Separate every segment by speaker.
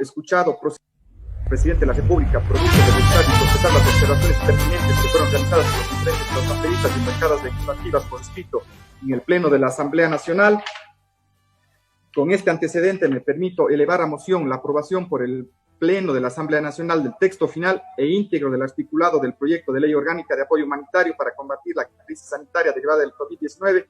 Speaker 1: escuchado, presidente de la República, producto de revisar y procesar las observaciones pertinentes que fueron realizadas por los diferentes asambleístas y bancadas legislativas por escrito en el Pleno de la Asamblea Nacional. Con este antecedente me permito elevar a moción la aprobación por el Pleno de la Asamblea Nacional del texto final e íntegro del articulado del proyecto de ley orgánica de apoyo humanitario para combatir la crisis sanitaria derivada del COVID-19,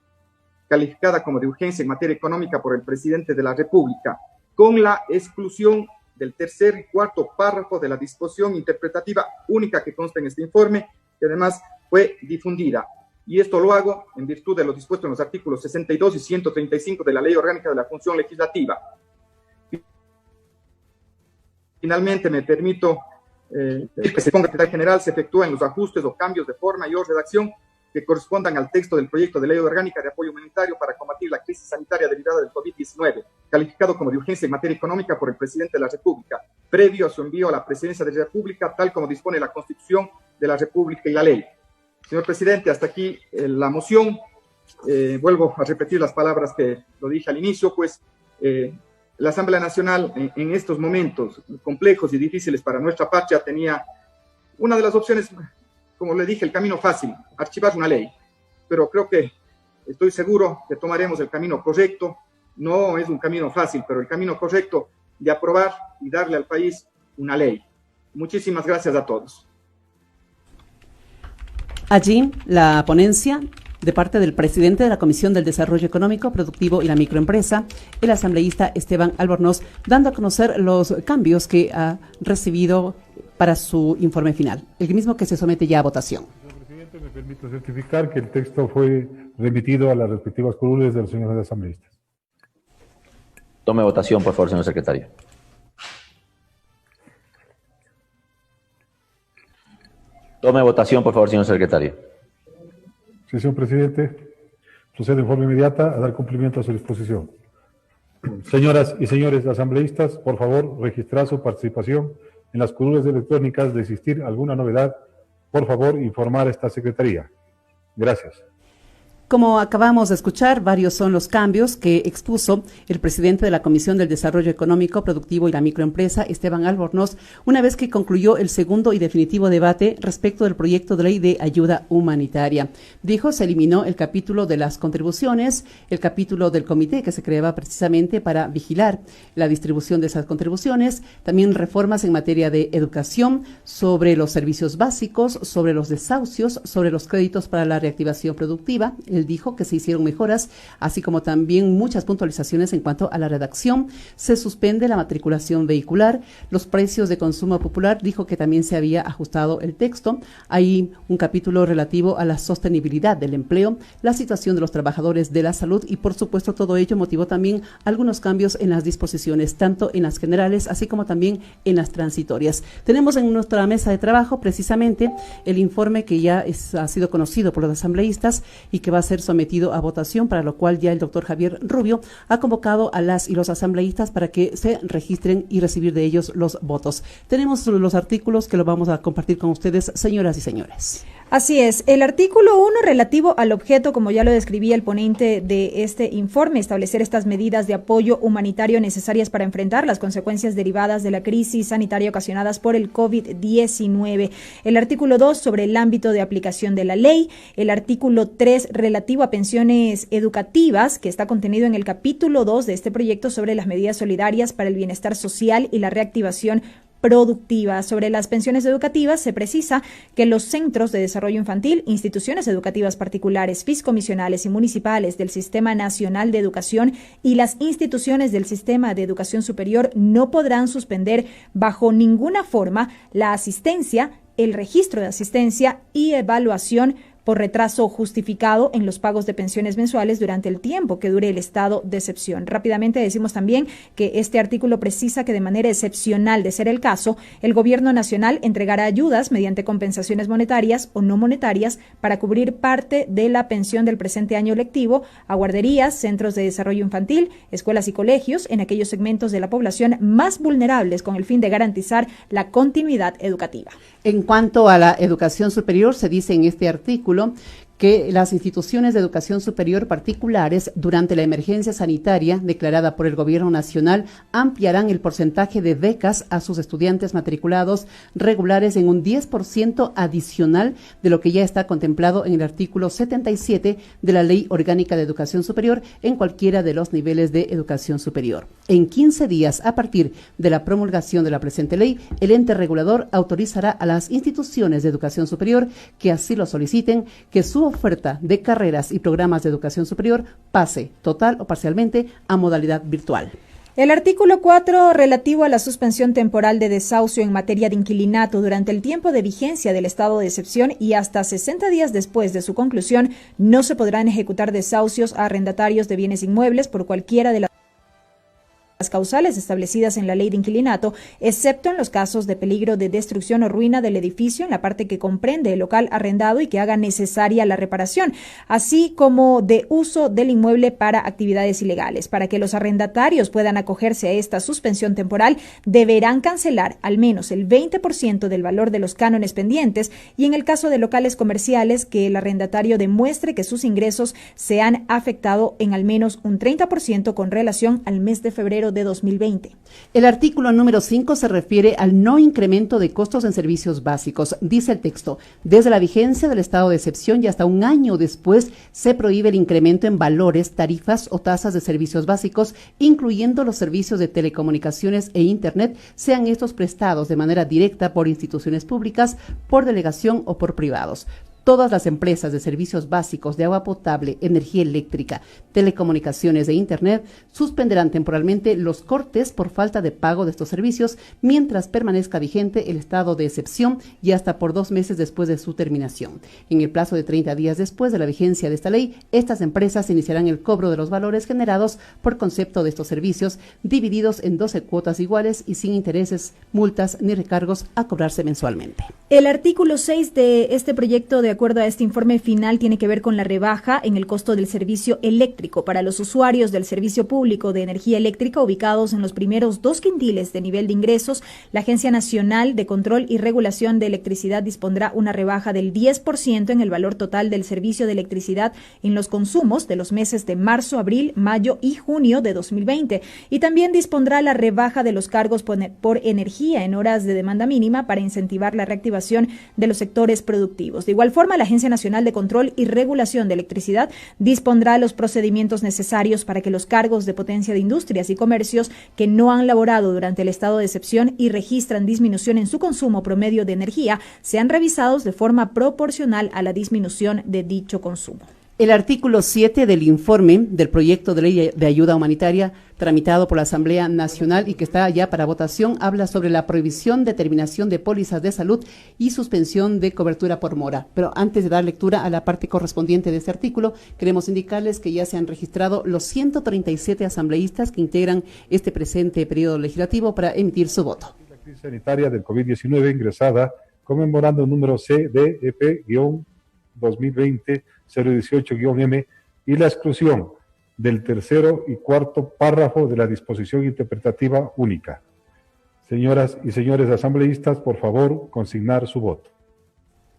Speaker 1: calificada como de urgencia en materia económica por el presidente de la República, con la exclusión del tercer y cuarto párrafo de la disposición interpretativa única que consta en este informe, que además fue difundida. Y esto lo hago en virtud de lo dispuesto en los artículos 62 y 135 de la Ley Orgánica de la Función Legislativa. Finalmente, me permito que se ponga que el general se efectúen los ajustes o cambios de forma y o redacción que correspondan al texto del proyecto de ley orgánica de apoyo humanitario para combatir la crisis sanitaria derivada del COVID-19, calificado como de urgencia en materia económica por el presidente de la República, previo a su envío a la presidencia de la República, tal como dispone la Constitución de la República y la ley. Señor presidente, hasta aquí la moción. Vuelvo a repetir las palabras que lo dije al inicio, pues la Asamblea Nacional en estos momentos complejos y difíciles para nuestra patria tenía una de las opciones, como le dije, el camino fácil, archivar una ley, pero creo que estoy seguro que tomaremos el camino correcto. No es un camino fácil, pero el camino correcto de aprobar y darle al país una ley. Muchísimas gracias a todos.
Speaker 2: Allí, la ponencia de parte del presidente de la Comisión del Desarrollo Económico, Productivo y la Microempresa, el asambleísta Esteban Albornoz, dando a conocer los cambios que ha recibido para su informe final, el mismo que se somete ya a votación.
Speaker 3: Señor presidente, me permito certificar que el texto fue remitido a las respectivas curules de los señores asambleístas.
Speaker 4: Tome votación, por favor, señor secretario. Tome votación, por favor, señor secretario.
Speaker 3: Sí, señor presidente. Procede en forma inmediata a dar cumplimiento a su disposición. Señoras y señores asambleístas, por favor, registrar su participación en las curules electrónicas. De existir alguna novedad, por favor, informar a esta secretaría. Gracias.
Speaker 2: Como acabamos de escuchar, varios son los cambios que expuso el presidente de la Comisión del Desarrollo Económico, Productivo y la Microempresa, Esteban Albornoz, una vez que concluyó el segundo y definitivo debate respecto del proyecto de ley de ayuda humanitaria. Dijo, se eliminó el capítulo de las contribuciones, el capítulo del comité que se creaba precisamente para vigilar la distribución de esas contribuciones, también reformas en materia de educación, sobre los servicios básicos, sobre los desahucios, sobre los créditos para la reactivación productiva. Él dijo que se hicieron mejoras, así como también muchas puntualizaciones en cuanto a la redacción. Se suspende la matriculación vehicular, los precios de consumo popular. Dijo que también se había ajustado el texto. Hay un capítulo relativo a la sostenibilidad del empleo, la situación de los trabajadores de la salud y, por supuesto, todo ello motivó también algunos cambios en las disposiciones, tanto en las generales, así como también en las transitorias. Tenemos en nuestra mesa de trabajo precisamente el informe que ya ha sido conocido por los asambleístas y que va a ser sometido a votación, para lo cual ya el doctor Javier Rubio ha convocado a las y los asambleístas para que se registren y recibir de ellos los votos. Tenemos los artículos que lo vamos a compartir con ustedes, señoras y señores.
Speaker 5: Así es, el artículo 1 relativo al objeto, como ya lo describía el ponente de este informe, establecer estas medidas de apoyo humanitario necesarias para enfrentar las consecuencias derivadas de la crisis sanitaria ocasionadas por el COVID-19. El artículo 2 sobre el ámbito de aplicación de la ley, el artículo 3 relativo a pensiones educativas, que está contenido en el capítulo 2 de este proyecto sobre las medidas solidarias para el bienestar social y la reactivación productiva. Sobre las pensiones educativas se precisa que los centros de desarrollo infantil, instituciones educativas particulares, fiscomisionales y municipales del Sistema Nacional de Educación y las instituciones del Sistema de Educación Superior no podrán suspender bajo ninguna forma la asistencia, el registro de asistencia y evaluación por retraso justificado en los pagos de pensiones mensuales durante el tiempo que dure el estado de excepción. Rápidamente decimos también que este artículo precisa que de manera excepcional, de ser el caso, el Gobierno Nacional entregará ayudas mediante compensaciones monetarias o no monetarias para cubrir parte de la pensión del presente año lectivo a guarderías, centros de desarrollo infantil, escuelas y colegios en aquellos segmentos de la población más vulnerables con el fin de garantizar la continuidad educativa.
Speaker 2: En cuanto a la educación superior, se dice en este artículo que las instituciones de educación superior particulares durante la emergencia sanitaria declarada por el Gobierno Nacional ampliarán el porcentaje de becas a sus estudiantes matriculados regulares en un 10% adicional de lo que ya está contemplado en el artículo 77 de la Ley Orgánica de Educación Superior en cualquiera de los niveles de educación superior. En 15 días a partir de la promulgación de la presente ley, el ente regulador autorizará a las instituciones de educación superior que así lo soliciten que su oferta de carreras y programas de educación superior pase, total o parcialmente, a modalidad virtual.
Speaker 5: El artículo 4, relativo a la suspensión temporal de desahucio en materia de inquilinato durante el tiempo de vigencia del estado de excepción y hasta 60 días después de su conclusión, no se podrán ejecutar desahucios a arrendatarios de bienes inmuebles por cualquiera de las causales establecidas en la ley de inquilinato, excepto en los casos de peligro de destrucción o ruina del edificio en la parte que comprende el local arrendado y que haga necesaria la reparación, así como de uso del inmueble para actividades ilegales. Para que los arrendatarios puedan acogerse a esta suspensión temporal, deberán cancelar al menos el 20% del valor de los cánones pendientes y en el caso de locales comerciales que el arrendatario demuestre que sus ingresos se han afectado en al menos un 30% con relación al mes de febrero de 2020.
Speaker 2: El artículo número 5 se refiere al no incremento de costos en servicios básicos. Dice el texto, desde la vigencia del estado de excepción y hasta un año después se prohíbe el incremento en valores, tarifas o tasas de servicios básicos, incluyendo los servicios de telecomunicaciones e Internet, sean estos prestados de manera directa por instituciones públicas, por delegación o por privados. Todas las empresas de servicios básicos de agua potable, energía eléctrica, telecomunicaciones e Internet suspenderán temporalmente los cortes por falta de pago de estos servicios mientras permanezca vigente el estado de excepción y hasta por 2 meses después de su terminación. En el plazo de 30 días después de la vigencia de esta ley, estas empresas iniciarán el cobro de los valores generados por concepto de estos servicios, divididos en 12 cuotas iguales y sin intereses, multas ni recargos a cobrarse mensualmente.
Speaker 5: El artículo 6 de este proyecto, de acuerdo a este informe final, tiene que ver con la rebaja en el costo del servicio eléctrico para los usuarios del servicio público de energía eléctrica ubicados en los primeros 2 quintiles de nivel de ingresos. La Agencia Nacional de Control y Regulación de Electricidad dispondrá una rebaja del 10% en el valor total del servicio de electricidad en los consumos de los meses de marzo, abril, mayo y junio de 2020. Y también dispondrá la rebaja de los cargos por energía en horas de demanda mínima para incentivar la reactivación de los sectores productivos. De igual forma, la Agencia Nacional de Control y Regulación de Electricidad dispondrá los procedimientos necesarios para que los cargos de potencia de industrias y comercios que no han laborado durante el estado de excepción y registran disminución en su consumo promedio de energía sean revisados de forma proporcional a la disminución de dicho consumo.
Speaker 2: El artículo 7 del informe del proyecto de ley de ayuda humanitaria tramitado por la Asamblea Nacional y que está ya para votación habla sobre la prohibición de terminación de pólizas de salud y suspensión de cobertura por mora. Pero antes de dar lectura a la parte correspondiente de este artículo, queremos indicarles que ya se han registrado los 137 asambleístas que integran este presente periodo legislativo para emitir su voto.
Speaker 3: La crisis sanitaria del COVID-19 ingresada conmemorando el número CDP-2020-018-M y la exclusión del tercero y cuarto párrafo de la disposición interpretativa única. Señoras y señores asambleístas, por favor, consignar su voto.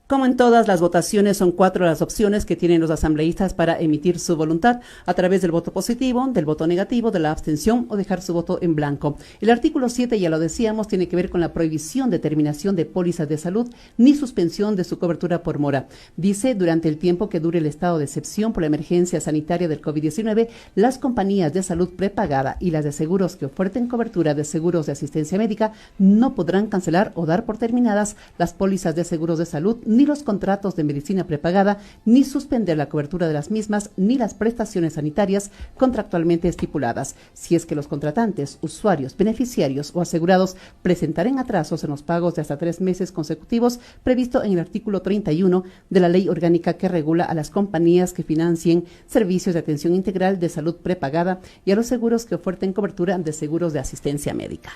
Speaker 2: Como en todas las votaciones, son 4 las opciones que tienen los asambleístas para emitir su voluntad a través del voto positivo, del voto negativo, de la abstención o dejar su voto en blanco. El artículo 7, ya lo decíamos, tiene que ver con la prohibición de terminación de pólizas de salud ni suspensión de su cobertura por mora. Dice, durante el tiempo que dure el estado de excepción por la emergencia sanitaria del COVID-19, las compañías de salud prepagada y las de seguros que oferten cobertura de seguros de asistencia médica no podrán cancelar o dar por terminadas las pólizas de seguros de salud ni los contratos de medicina prepagada, ni suspender la cobertura de las mismas, ni las prestaciones sanitarias contractualmente estipuladas, si es que los contratantes, usuarios, beneficiarios o asegurados presentaren atrasos en los pagos de hasta 3 meses consecutivos, previsto en el artículo 31 de la Ley Orgánica que regula a las compañías que financien servicios de atención integral de salud prepagada y a los seguros que oferten cobertura de seguros de asistencia médica.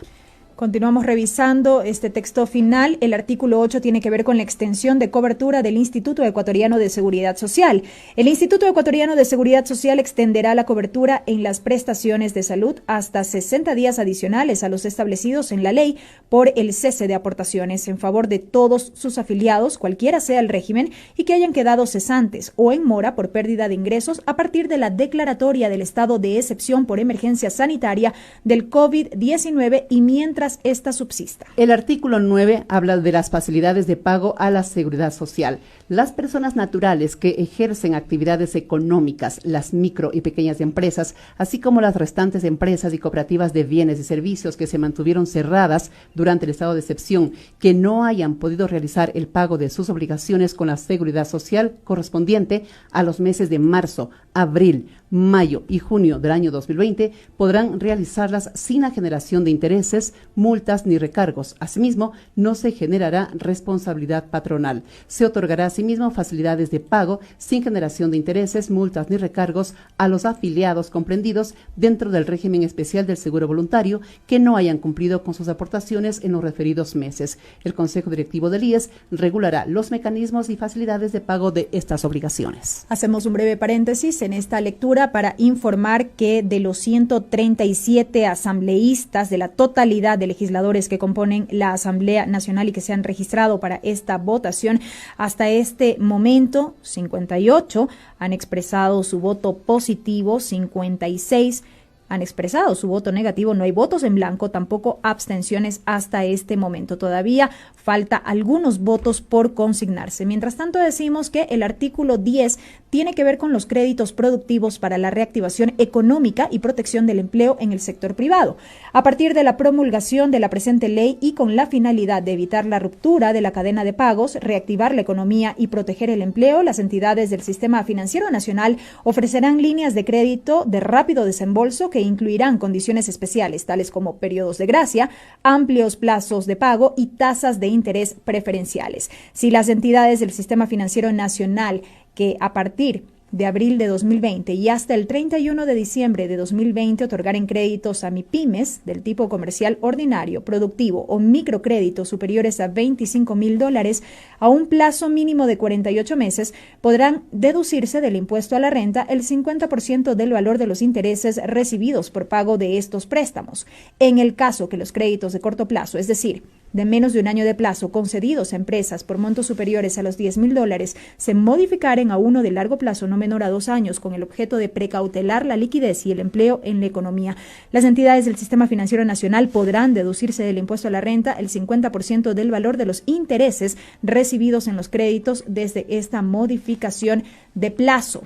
Speaker 5: Continuamos revisando este texto final. El artículo 8 tiene que ver con la extensión de cobertura del Instituto Ecuatoriano de Seguridad Social. El Instituto Ecuatoriano de Seguridad Social extenderá la cobertura en las prestaciones de salud hasta 60 días adicionales a los establecidos en la ley por el cese de aportaciones en favor de todos sus afiliados, cualquiera sea el régimen, y que hayan quedado cesantes o en mora por pérdida de ingresos a partir de la declaratoria del estado de excepción por emergencia sanitaria del COVID-19 y mientras esta subsista.
Speaker 2: El artículo 9 habla de las facilidades de pago a la seguridad social. Las personas naturales que ejercen actividades económicas, las micro y pequeñas empresas, así como las restantes empresas y cooperativas de bienes y servicios que se mantuvieron cerradas durante el estado de excepción, que no hayan podido realizar el pago de sus obligaciones con la seguridad social correspondiente a los meses de marzo, abril, mayo y junio del año 2020, podrán realizarlas sin la generación de intereses, multas ni recargos. Asimismo, no se generará responsabilidad patronal. Se otorgará asimismo facilidades de pago sin generación de intereses, multas ni recargos a los afiliados comprendidos dentro del régimen especial del seguro voluntario que no hayan cumplido con sus aportaciones en los referidos meses. El Consejo Directivo del IES regulará los mecanismos y facilidades de pago de estas obligaciones.
Speaker 5: Hacemos un breve paréntesis en esta lectura para informar que de los 137 asambleístas, de la totalidad de legisladores que componen la Asamblea Nacional y que se han registrado para esta votación, hasta este momento 58 han expresado su voto positivo, 56 han expresado su voto negativo, no hay votos en blanco, tampoco abstenciones hasta este momento. Todavía falta algunos votos por consignarse. Mientras tanto, decimos que el artículo 10 tiene que ver con los créditos productivos para la reactivación económica y protección del empleo en el sector privado. A partir de la promulgación de la presente ley y con la finalidad de evitar la ruptura de la cadena de pagos, reactivar la economía y proteger el empleo, las entidades del Sistema Financiero Nacional ofrecerán líneas de crédito de rápido desembolso que incluirán condiciones especiales, tales como periodos de gracia, amplios plazos de pago y tasas de interés preferenciales. Si las entidades del Sistema Financiero Nacional que a partir de abril de 2020 y hasta el 31 de diciembre de 2020 otorgaren créditos a MIPYMES del tipo comercial ordinario, productivo o microcréditos superiores a $25,000 a un plazo mínimo de 48 meses, podrán deducirse del impuesto a la renta el 50% del valor de los intereses recibidos por pago de estos préstamos. En el caso que los créditos de corto plazo, es decir, de menos de un año de plazo concedidos a empresas por montos superiores a los $10,000 se modificaren a uno de largo plazo no menor a 2 años con el objeto de precautelar la liquidez y el empleo en la economía. Las entidades del Sistema Financiero Nacional podrán deducirse del impuesto a la renta el 50% del valor de los intereses recibidos en los créditos desde esta modificación de plazo.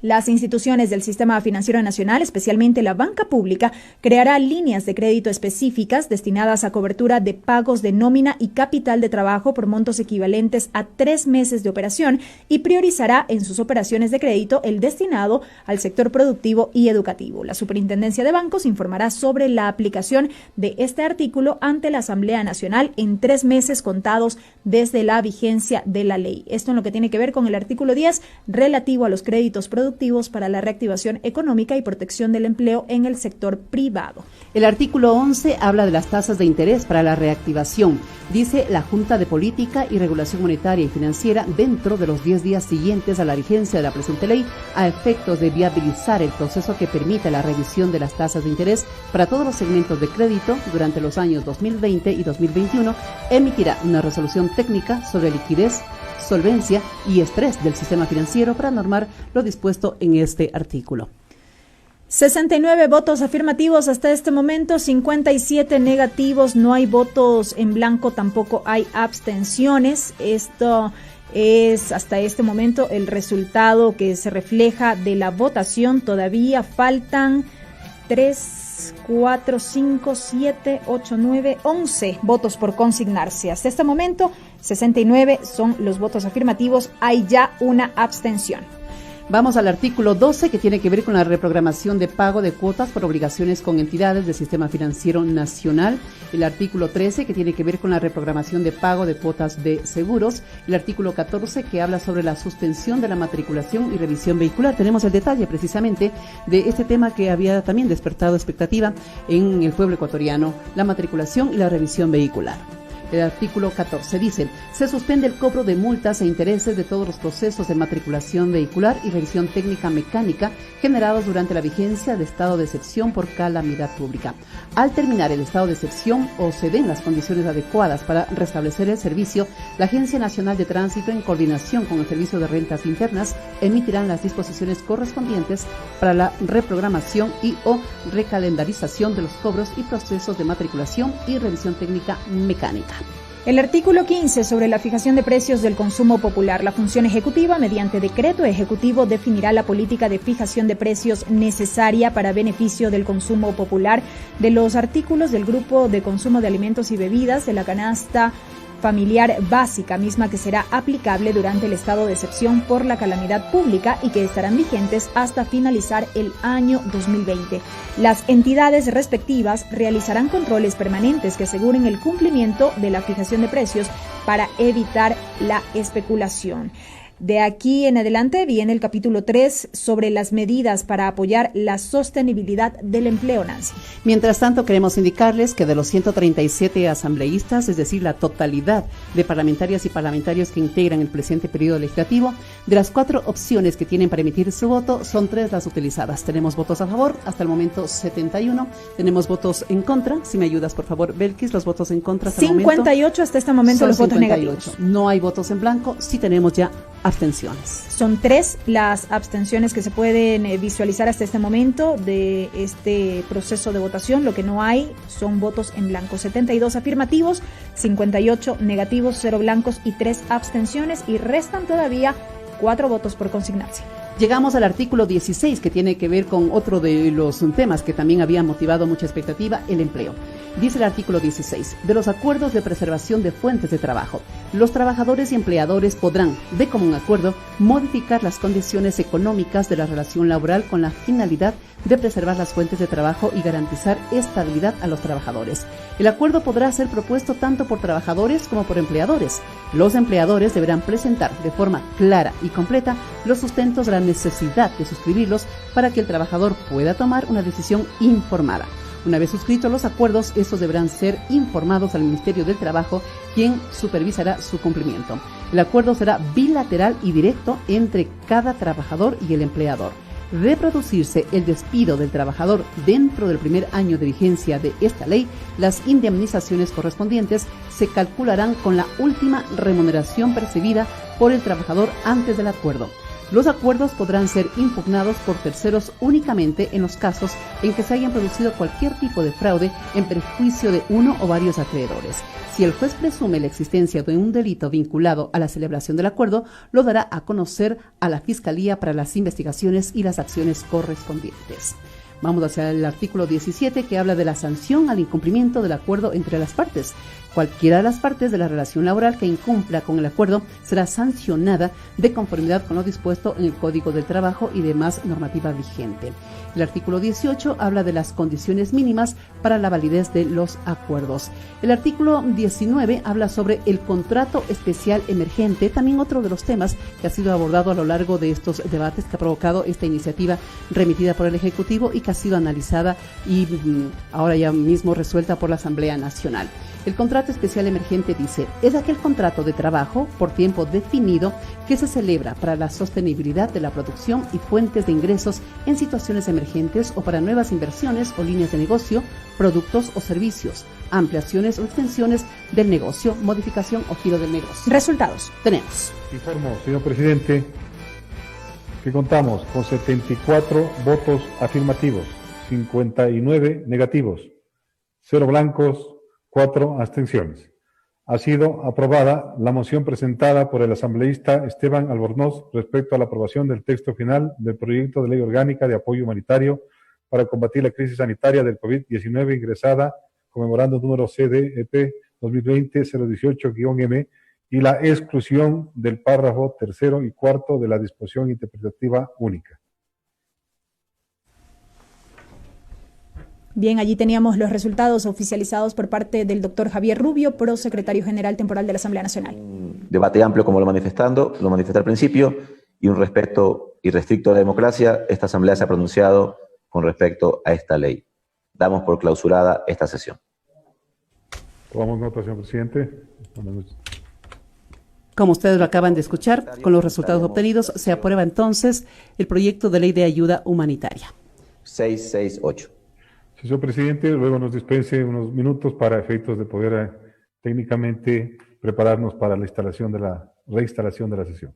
Speaker 5: Las instituciones del Sistema Financiero Nacional, especialmente la banca pública, creará líneas de crédito específicas destinadas a cobertura de pagos de nómina y capital de trabajo por montos equivalentes a 3 meses de operación y priorizará en sus operaciones de crédito el destinado al sector productivo y educativo. La Superintendencia de Bancos informará sobre la aplicación de este artículo ante la Asamblea Nacional en 3 meses contados desde la vigencia de la ley. Esto en lo que tiene que ver con el artículo 10 relativo a los créditos productivos para la reactivación económica y protección del empleo en el sector privado.
Speaker 2: El artículo 11 habla de las tasas de interés para la reactivación. Dice la Junta de Política y Regulación Monetaria y Financiera, dentro de los 10 días siguientes a la vigencia de la presente ley, a efectos de viabilizar el proceso que permite la revisión de las tasas de interés para todos los segmentos de crédito durante los años 2020 y 2021, emitirá una resolución técnica sobre liquidez, solvencia y estrés del sistema financiero para normar lo dispuesto en este artículo.
Speaker 5: 69 votos afirmativos hasta este momento, 57 negativos, no hay votos en blanco, tampoco hay abstenciones. Esto es hasta este momento el resultado que se refleja de la votación. Todavía faltan 3, 4, 5, 7, 8, 9, 11 votos por consignarse. Hasta este momento, 69 son los votos afirmativos, hay ya una abstención.
Speaker 2: Vamos al artículo 12, que tiene que ver con la reprogramación de pago de cuotas por obligaciones con entidades del Sistema Financiero Nacional. El artículo 13, que tiene que ver con la reprogramación de pago de cuotas de seguros. El artículo 14, que habla sobre la suspensión de la matriculación y revisión vehicular. Tenemos el detalle precisamente de este tema que había también despertado expectativa en el pueblo ecuatoriano, la matriculación y la revisión vehicular. El artículo 14 dice, se suspende el cobro de multas e intereses de todos los procesos de matriculación vehicular y revisión técnica mecánica generados durante la vigencia de estado de excepción por calamidad pública. Al terminar el estado de excepción o se den las condiciones adecuadas para restablecer el servicio, la Agencia Nacional de Tránsito, en coordinación con el Servicio de Rentas Internas, emitirán las disposiciones correspondientes para la reprogramación y o recalendarización de los cobros y procesos de matriculación y revisión técnica mecánica.
Speaker 5: El artículo 15 sobre la fijación de precios del consumo popular. La función ejecutiva, mediante decreto ejecutivo, definirá la política de fijación de precios necesaria para beneficio del consumo popular de los artículos del grupo de consumo de alimentos y bebidas de la canasta familiar básica, misma que será aplicable durante el estado de excepción por la calamidad pública y que estarán vigentes hasta finalizar el año 2020. Las entidades respectivas realizarán controles permanentes que aseguren el cumplimiento de la fijación de precios para evitar la especulación. De aquí en adelante viene el capítulo 3 sobre las medidas para apoyar la sostenibilidad del empleo, Nancy.
Speaker 2: Mientras tanto, queremos indicarles que de los 137 asambleístas, es decir, la totalidad de parlamentarias y parlamentarios que integran el presente periodo legislativo, de las 4 opciones que tienen para emitir su voto, son 3 las utilizadas. Tenemos votos a favor, hasta el momento 71. Tenemos votos en contra. Si me ayudas, por favor, Belkis, los votos en contra hasta
Speaker 5: 58
Speaker 2: el momento.
Speaker 5: hasta este momento los votos
Speaker 2: 58.
Speaker 5: negativos.
Speaker 2: No hay votos en blanco, sí tenemos ya abstenciones.
Speaker 5: Son 3 las abstenciones que se pueden visualizar hasta este momento de este proceso de votación. Lo que no hay son votos en blanco. 72 afirmativos, 58 negativos, 0 blancos y 3 abstenciones, y restan todavía 4 votos por consignarse.
Speaker 2: Llegamos al artículo 16, que tiene que ver con otro de los temas que también había motivado mucha expectativa, el empleo. Dice el artículo 16, de los acuerdos de preservación de fuentes de trabajo, los trabajadores y empleadores podrán, de común acuerdo, modificar las condiciones económicas de la relación laboral con la finalidad de preservar las fuentes de trabajo y garantizar estabilidad a los trabajadores. El acuerdo podrá ser propuesto tanto por trabajadores como por empleadores. Los empleadores deberán presentar de forma clara y completa los sustentos de la necesidad de suscribirlos para que el trabajador pueda tomar una decisión informada. Una vez suscritos los acuerdos, estos deberán ser informados al Ministerio del Trabajo, quien supervisará su cumplimiento. El acuerdo será bilateral y directo entre cada trabajador y el empleador. De producirse el despido del trabajador dentro del primer año de vigencia de esta ley, las indemnizaciones correspondientes se calcularán con la última remuneración percibida por el trabajador antes del acuerdo. Los acuerdos podrán ser impugnados por terceros únicamente en los casos en que se hayan producido cualquier tipo de fraude en perjuicio de uno o varios acreedores. Si el juez presume la existencia de un delito vinculado a la celebración del acuerdo, lo dará a conocer a la Fiscalía para las investigaciones y las acciones correspondientes. Vamos hacia el artículo 17, que habla de la sanción al incumplimiento del acuerdo entre las partes. Cualquiera de las partes de la relación laboral que incumpla con el acuerdo será sancionada de conformidad con lo dispuesto en el Código del Trabajo y demás normativa vigente. El artículo 18 habla de las condiciones mínimas para la validez de los acuerdos. El artículo 19 habla sobre el contrato especial emergente, también otro de los temas que ha sido abordado a lo largo de estos debates que ha provocado esta iniciativa remitida por el Ejecutivo y que ha sido analizada y ahora ya mismo resuelta por la Asamblea Nacional. El contrato especial emergente dice, es aquel contrato de trabajo por tiempo definido que se celebra para la sostenibilidad de la producción y fuentes de ingresos en situaciones emergentes o para nuevas inversiones o líneas de negocio, productos o servicios, ampliaciones o extensiones del negocio, modificación o giro del negocio.
Speaker 5: Resultados.
Speaker 2: Tenemos.
Speaker 3: Informo, señor presidente, que contamos con 74 votos afirmativos, 59 negativos, 0 blancos, 4 abstenciones. Ha sido aprobada la moción presentada por el asambleísta Esteban Albornoz respecto a la aprobación del texto final del proyecto de ley orgánica de apoyo humanitario para combatir la crisis sanitaria del COVID-19 ingresada con memorando número CDEP 2020-018-M y la exclusión del párrafo tercero y cuarto de la disposición interpretativa única.
Speaker 5: Bien, allí teníamos los resultados oficializados por parte del doctor Javier Rubio, prosecretario general temporal de la Asamblea Nacional.
Speaker 4: Un debate amplio, como lo manifesté al principio, y un respeto irrestricto a la democracia. Esta Asamblea se ha pronunciado con respecto a esta ley. Damos por clausurada esta sesión.
Speaker 3: Tomamos nota, señor presidente.
Speaker 2: Como ustedes lo acaban de escuchar, con los resultados obtenidos, se aprueba entonces el proyecto de ley de ayuda humanitaria.
Speaker 4: 668.
Speaker 3: Señor presidente, luego nos dispense unos minutos para efectos de poder técnicamente prepararnos para la reinstalación de la sesión.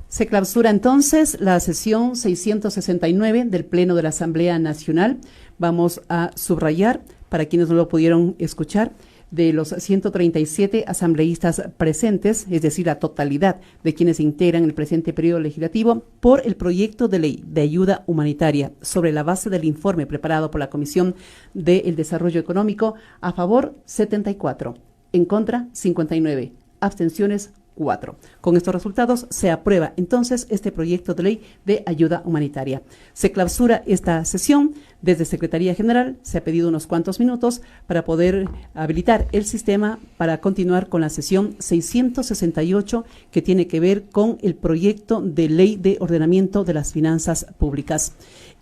Speaker 2: Se clausura entonces la sesión 669 del Pleno de la Asamblea Nacional. Vamos a subrayar, para quienes no lo pudieron escuchar, de los 137 asambleístas presentes, es decir, la totalidad de quienes integran el presente periodo legislativo, por el proyecto de ley de ayuda humanitaria sobre la base del informe preparado por la Comisión del Desarrollo Económico, a favor 74, en contra 59, abstenciones 4. Con estos resultados se aprueba entonces este proyecto de ley de ayuda humanitaria. Se clausura esta sesión. Desde Secretaría General se ha pedido unos cuantos minutos para poder habilitar el sistema para continuar con la sesión 668, que tiene que ver con el proyecto de ley de ordenamiento de las finanzas públicas.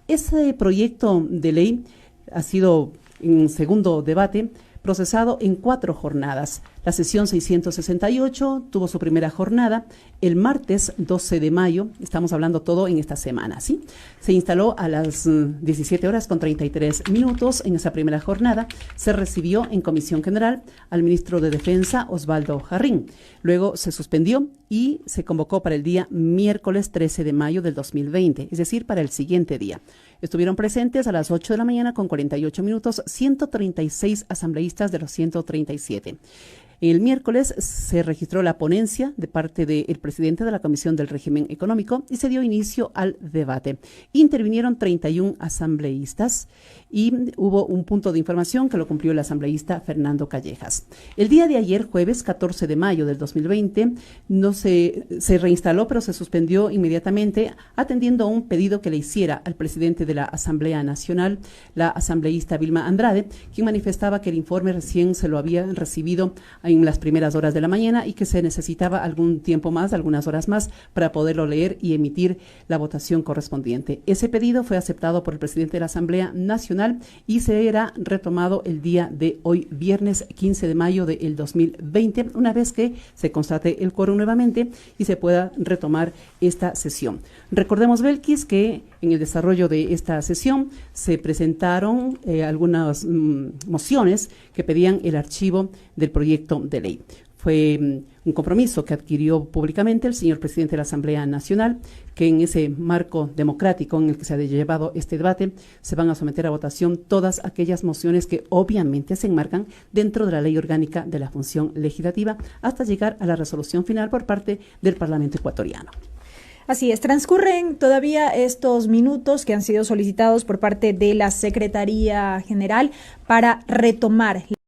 Speaker 2: Ese proyecto de ley ha sido en segundo debate procesado en 4 jornadas. La sesión 668 tuvo su primera jornada el martes 12 de mayo, estamos hablando todo en esta semana, ¿sí? Se instaló a las 17:33 en esa primera jornada. Se recibió en Comisión General al ministro de Defensa, Osvaldo Jarrín. Luego se suspendió y se convocó para el día miércoles 13 de mayo del 2020, es decir, para el siguiente día. Estuvieron presentes a las 8 de la mañana con 48 minutos 136 asambleístas de los 137. El miércoles se registró la ponencia de parte del presidente de la Comisión del Régimen Económico y se dio inicio al debate. Intervinieron 31 asambleístas y hubo un punto de información que lo cumplió el asambleísta Fernando Callejas. El día de ayer, jueves 14 de mayo del 2020, no se reinstaló, pero se suspendió inmediatamente atendiendo a un pedido que le hiciera al presidente de la Asamblea Nacional, la asambleísta Vilma Andrade, quien manifestaba que el informe recién se lo había recibido en las primeras horas de la mañana y que se necesitaba algún tiempo más, algunas horas más, para poderlo leer y emitir la votación correspondiente. Ese pedido fue aceptado por el presidente de la Asamblea Nacional y será retomado el día de hoy, viernes 15 de mayo del 2020, una vez que se constate el quórum nuevamente y se pueda retomar esta sesión. Recordemos, Belkis, que en el desarrollo de esta sesión se presentaron algunas mociones que pedían el archivo del proyecto de ley. Fue un compromiso que adquirió públicamente el señor presidente de la Asamblea Nacional, que en ese marco democrático en el que se ha llevado este debate, se van a someter a votación todas aquellas mociones que obviamente se enmarcan dentro de la Ley Orgánica de la Función Legislativa, hasta llegar a la resolución final por parte del Parlamento ecuatoriano.
Speaker 5: Así es, transcurren todavía estos minutos que han sido solicitados por parte de la Secretaría General para retomar